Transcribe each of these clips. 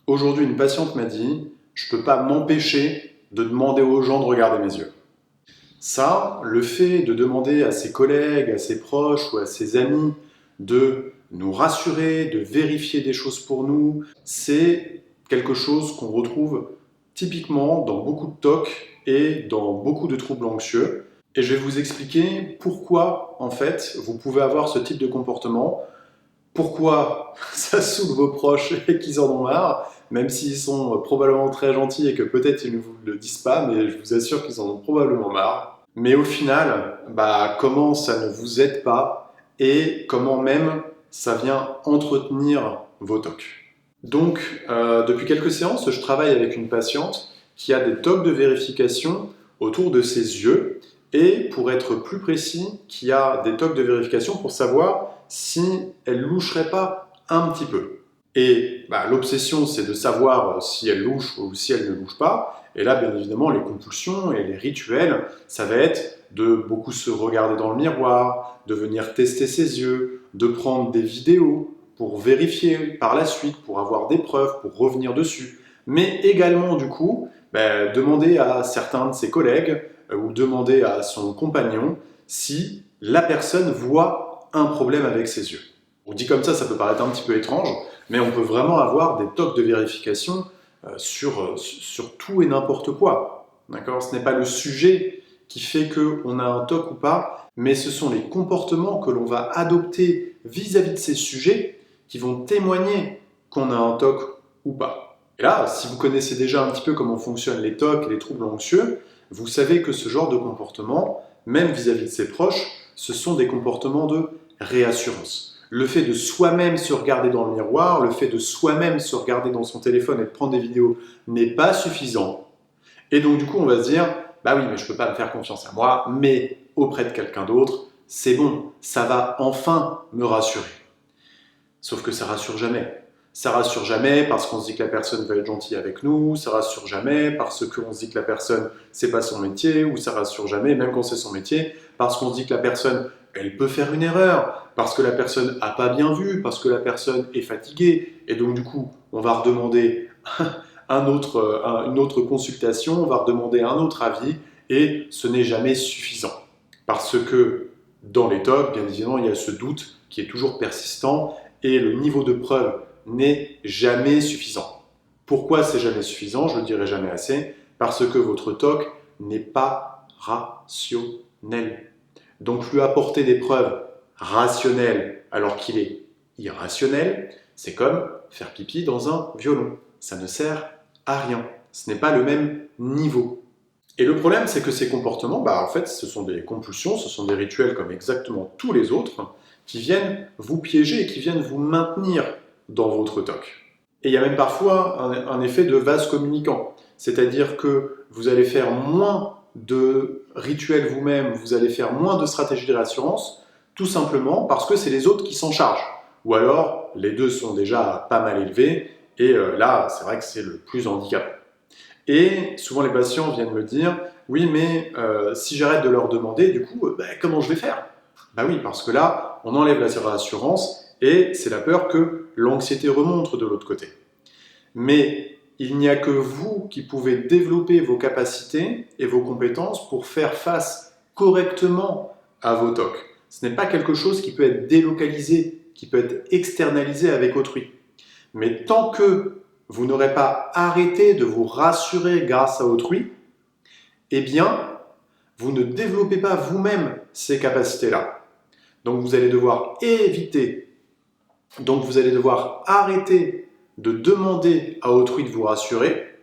Aujourd'hui, une patiente m'a dit « Je ne peux pas m'empêcher de demander aux gens de regarder mes yeux ». Ça, le fait de demander à ses collègues, à ses proches ou à ses amis de nous rassurer, de vérifier des choses pour nous, c'est quelque chose qu'on retrouve typiquement dans beaucoup de TOC et dans beaucoup de troubles anxieux. Et je vais vous expliquer pourquoi, en fait, vous pouvez avoir ce type de comportement, pourquoi ça saoule vos proches et qu'ils en ont marre, même s'ils sont probablement très gentils et que peut-être ils ne vous le disent pas, mais je vous assure qu'ils en ont probablement marre. Mais au final, comment ça ne vous aide pas et comment même ça vient entretenir vos TOC. Donc, depuis quelques séances, je travaille avec une patiente qui a des TOC de vérification autour de ses yeux et, pour être plus précis, qui a des TOC de vérification pour savoir si elle loucherait pas un petit peu. Et l'obsession, c'est de savoir si elle louche ou si elle ne louche pas. Et là, bien évidemment, les compulsions et les rituels, ça va être de beaucoup se regarder dans le miroir, de venir tester ses yeux, de prendre des vidéos pour vérifier par la suite, pour avoir des preuves, pour revenir dessus. Mais également, du coup, demander à certains de ses collègues ou demander à son compagnon si la personne voit un problème avec ses yeux. On dit comme ça peut paraître un petit peu étrange, mais on peut vraiment avoir des tocs de vérification sur tout et n'importe quoi. D'accord ? Ce n'est pas le sujet qui fait qu'on a un toc ou pas, mais ce sont les comportements que l'on va adopter vis-à-vis de ces sujets qui vont témoigner qu'on a un toc ou pas. Et là, si vous connaissez déjà un petit peu comment fonctionnent les tocs et les troubles anxieux, vous savez que ce genre de comportement, même vis-à-vis de ses proches, ce sont des comportements de réassurance. Le fait de soi-même se regarder dans le miroir, le fait de soi-même se regarder dans son téléphone et de prendre des vidéos n'est pas suffisant. Et donc du coup, on va se dire, oui, mais je ne peux pas me faire confiance à moi, mais auprès de quelqu'un d'autre, c'est bon, ça va enfin me rassurer. Sauf que ça rassure jamais. Ça rassure jamais parce qu'on se dit que la personne va être gentille avec nous, ça rassure jamais parce qu'on se dit que la personne, c'est pas son métier, ou ça rassure jamais, même quand c'est son métier, parce qu'on se dit que la personne, elle peut faire une erreur, parce que la personne n'a pas bien vu, parce que la personne est fatiguée, et donc du coup, on va redemander une autre consultation, on va redemander un autre avis, et ce n'est jamais suffisant. Parce que dans les TOC, bien évidemment, il y a ce doute qui est toujours persistant, et le niveau de preuve n'est jamais suffisant. Pourquoi c'est jamais suffisant? Je ne le dirai jamais assez. Parce que votre TOC n'est pas rationnel. Donc lui apporter des preuves rationnelles alors qu'il est irrationnel, c'est comme faire pipi dans un violon. Ça ne sert à rien. Ce n'est pas le même niveau. Et le problème, c'est que ces comportements, en fait, ce sont des compulsions, ce sont des rituels comme exactement tous les autres, qui viennent vous piéger et qui viennent vous maintenir dans votre TOC. Et il y a même parfois un effet de vase communicant, c'est-à-dire que vous allez faire moins de rituels vous-même, vous allez faire moins de stratégies de réassurance, tout simplement parce que c'est les autres qui s'en chargent. Ou alors, les deux sont déjà pas mal élevés, et là, c'est vrai que c'est le plus handicapant. Et souvent les patients viennent me dire « Oui, mais si j'arrête de leur demander, du coup, comment je vais faire ?» Oui, parce que là, on enlève la rassurance et c'est la peur que l'anxiété remonte de l'autre côté. Mais il n'y a que vous qui pouvez développer vos capacités et vos compétences pour faire face correctement à vos TOC. Ce n'est pas quelque chose qui peut être délocalisé, qui peut être externalisé avec autrui. Mais tant que vous n'aurez pas arrêté de vous rassurer grâce à autrui, eh bien, vous ne développez pas vous-même ces capacités-là. Donc vous allez devoir éviter, donc vous allez devoir arrêter de demander à autrui de vous rassurer,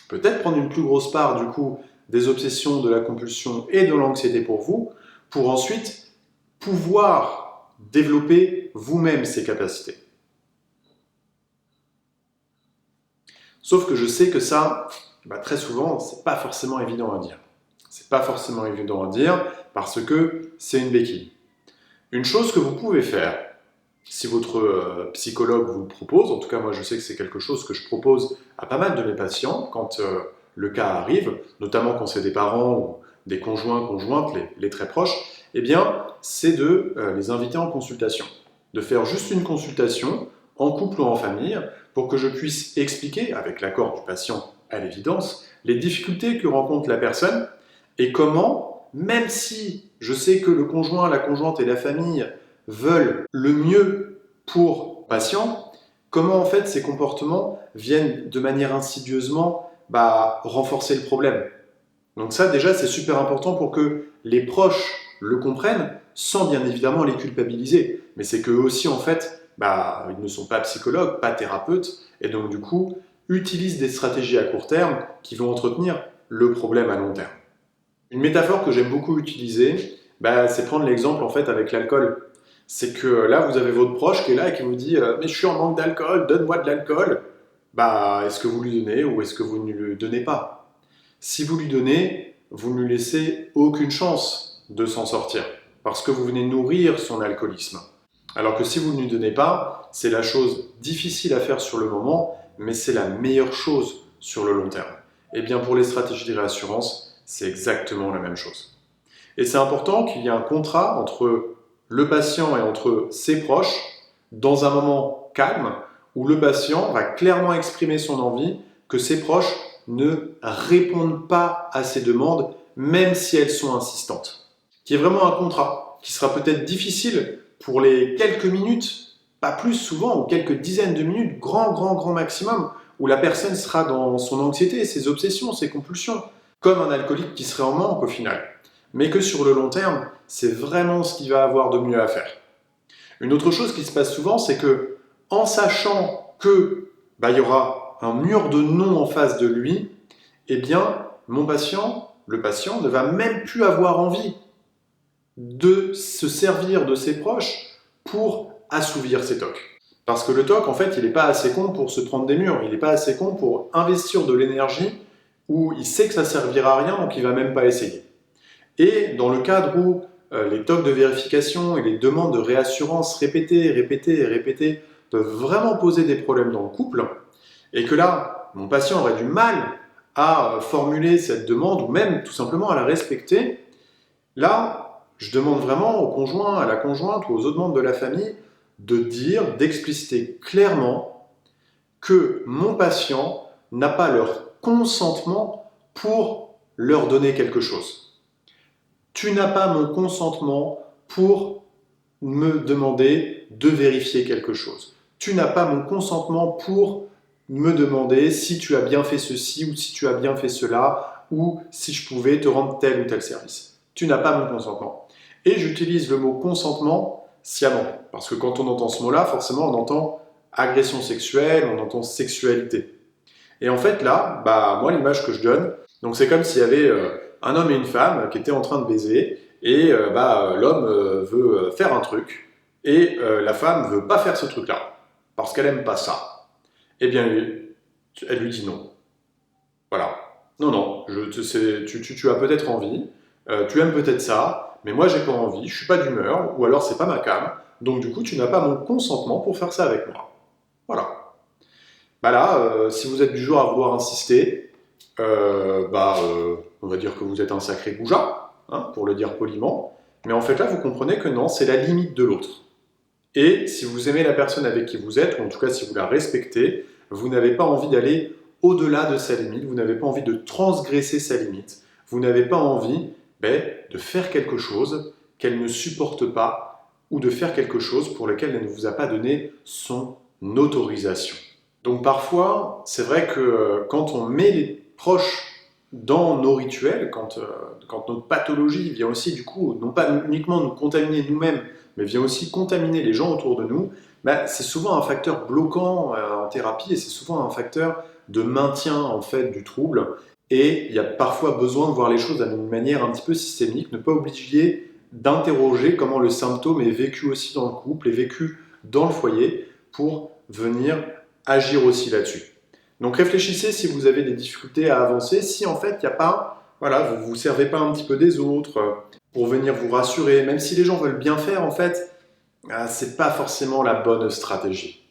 peut-être prendre une plus grosse part du coup des obsessions, de la compulsion et de l'anxiété pour ensuite pouvoir développer vous-même ces capacités. Sauf que je sais que ça, très souvent, c'est pas forcément évident à dire. C'est pas forcément évident à dire parce que c'est une béquille. Une chose que vous pouvez faire, si votre psychologue vous le propose, en tout cas moi je sais que c'est quelque chose que je propose à pas mal de mes patients quand le cas arrive, notamment quand c'est des parents ou des conjoints, conjointes, les très proches, eh bien c'est de les inviter en consultation. De faire juste une consultation en couple ou en famille, pour que je puisse expliquer, avec l'accord du patient à l'évidence, les difficultés que rencontre la personne et comment, même si je sais que le conjoint, la conjointe et la famille veulent le mieux pour le patient, comment en fait ces comportements viennent de manière insidieusement renforcer le problème. Donc ça déjà c'est super important pour que les proches le comprennent sans bien évidemment les culpabiliser. Mais c'est qu'eux aussi en fait, ils ne sont pas psychologues, pas thérapeutes, et donc du coup utilisent des stratégies à court terme qui vont entretenir le problème à long terme. Une métaphore que j'aime beaucoup utiliser, c'est prendre l'exemple en fait avec l'alcool. C'est que là, vous avez votre proche qui est là et qui vous dit « Mais je suis en manque d'alcool, donne-moi de l'alcool ». Est-ce que vous lui donnez ou est-ce que vous ne lui donnez pas? Si vous lui donnez, vous ne lui laissez aucune chance de s'en sortir parce que vous venez nourrir son alcoolisme. Alors que si vous ne lui donnez pas, c'est la chose difficile à faire sur le moment, mais c'est la meilleure chose sur le long terme. Et bien pour les stratégies de réassurance, c'est exactement la même chose. Et c'est important qu'il y ait un contrat entre le patient et entre ses proches dans un moment calme où le patient va clairement exprimer son envie que ses proches ne répondent pas à ses demandes, même si elles sont insistantes. Qu'il y ait vraiment un contrat qui sera peut-être difficile pour les quelques minutes, pas plus souvent, ou quelques dizaines de minutes, grand maximum, où la personne sera dans son anxiété, ses obsessions, ses compulsions, comme un alcoolique qui serait en manque au final. Mais que sur le long terme, c'est vraiment ce qu'il va avoir de mieux à faire. Une autre chose qui se passe souvent, c'est que en sachant que il y aura un mur de non en face de lui, eh bien, le patient, ne va même plus avoir envie de se servir de ses proches pour assouvir ses tocs. Parce que le TOC, en fait, il n'est pas assez con pour se prendre des murs, il n'est pas assez con pour investir de l'énergie où il sait que ça ne servira à rien, donc il ne va même pas essayer. Et dans le cadre où les tocs de vérification et les demandes de réassurance répétées peuvent vraiment poser des problèmes dans le couple, et que là, mon patient aurait du mal à formuler cette demande, ou même tout simplement à la respecter, là, je demande vraiment au conjoint, à la conjointe ou aux autres membres de la famille d'expliciter clairement que mon patient n'a pas leur consentement pour leur donner quelque chose. Tu n'as pas mon consentement pour me demander de vérifier quelque chose. Tu n'as pas mon consentement pour me demander si tu as bien fait ceci ou si tu as bien fait cela ou si je pouvais te rendre tel ou tel service. Tu n'as pas mon consentement. Et j'utilise le mot consentement sciemment. Parce que quand on entend ce mot-là, forcément on entend agression sexuelle, on entend sexualité. Et en fait là, moi l'image que je donne, donc c'est comme s'il y avait un homme et une femme qui étaient en train de baiser et l'homme veut faire un truc et la femme veut pas faire ce truc-là parce qu'elle aime pas ça. Eh bien elle lui dit non. Voilà. Non, tu as peut-être envie, tu aimes peut-être ça, mais moi j'ai pas envie, je suis pas d'humeur, ou alors c'est pas ma came, donc du coup tu n'as pas mon consentement pour faire ça avec moi. Voilà. Si vous êtes du genre à vouloir insister, on va dire que vous êtes un sacré goujat, pour le dire poliment, mais en fait là vous comprenez que non, c'est la limite de l'autre. Et si vous aimez la personne avec qui vous êtes, ou en tout cas si vous la respectez, vous n'avez pas envie d'aller au-delà de sa limite, vous n'avez pas envie de transgresser sa limite, vous n'avez pas envie de faire quelque chose qu'elle ne supporte pas ou de faire quelque chose pour lequel elle ne vous a pas donné son autorisation. Donc parfois, c'est vrai que quand on met les proches dans nos rituels, quand notre pathologie vient aussi du coup, non pas uniquement nous contaminer nous-mêmes, mais vient aussi contaminer les gens autour de nous, c'est souvent un facteur bloquant en thérapie et c'est souvent un facteur de maintien en fait du trouble. Et il y a parfois besoin de voir les choses d'une manière un petit peu systémique, ne pas oublier d'interroger comment le symptôme est vécu aussi dans le couple, est vécu dans le foyer, pour venir agir aussi là-dessus. Donc réfléchissez si vous avez des difficultés à avancer, si en fait il n'y a pas, vous vous servez pas un petit peu des autres pour venir vous rassurer, même si les gens veulent bien faire en fait, c'est pas forcément la bonne stratégie.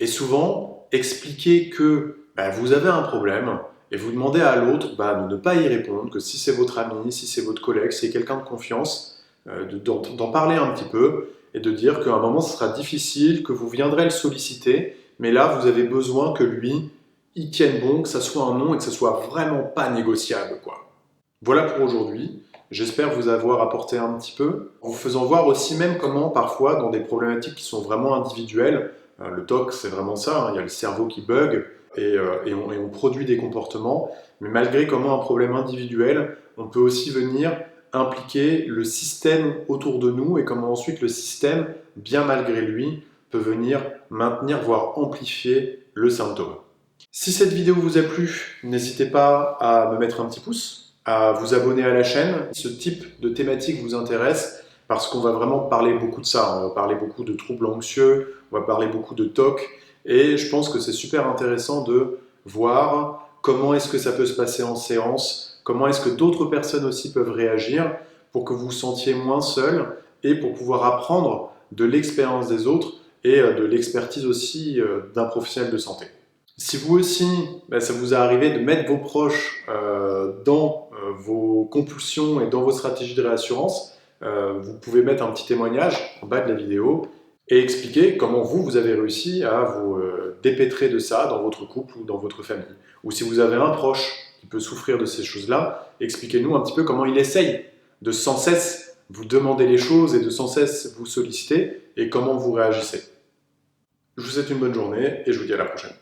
Et souvent, expliquer que vous avez un problème et vous demandez à l'autre de ne pas y répondre, que si c'est votre ami, si c'est votre collègue, si c'est quelqu'un de confiance, d'en parler un petit peu et de dire qu'à un moment ce sera difficile, que vous viendrez le solliciter, mais là vous avez besoin que lui, il tienne bon, que ça soit un non et que ça soit vraiment pas négociable, quoi. Voilà pour aujourd'hui. J'espère vous avoir apporté un petit peu, en vous faisant voir aussi même comment parfois dans des problématiques qui sont vraiment individuelles, le TOC c'est vraiment ça, il y a le cerveau qui bug et on produit des comportements, mais malgré comment un problème individuel, on peut aussi venir impliquer le système autour de nous et comment ensuite le système, bien malgré lui, peut venir maintenir, voire amplifier le symptôme. Si cette vidéo vous a plu, n'hésitez pas à me mettre un petit pouce, à vous abonner à la chaîne. Ce type de thématique vous intéresse parce qu'on va vraiment parler beaucoup de ça. On va parler beaucoup de troubles anxieux, on va parler beaucoup de TOC et je pense que c'est super intéressant de voir comment est-ce que ça peut se passer en séance, comment est-ce que d'autres personnes aussi peuvent réagir pour que vous vous sentiez moins seul et pour pouvoir apprendre de l'expérience des autres et de l'expertise aussi d'un professionnel de santé. Si vous aussi, ça vous est arrivé de mettre vos proches dans vos compulsions et dans vos stratégies de réassurance, vous pouvez mettre un petit témoignage en bas de la vidéo et expliquer comment vous avez réussi à vous dépêtrer de ça dans votre couple ou dans votre famille. Ou si vous avez un proche qui peut souffrir de ces choses-là, expliquez-nous un petit peu comment il essaye de sans cesse vous demander les choses et de sans cesse vous solliciter et comment vous réagissez. Je vous souhaite une bonne journée et je vous dis à la prochaine.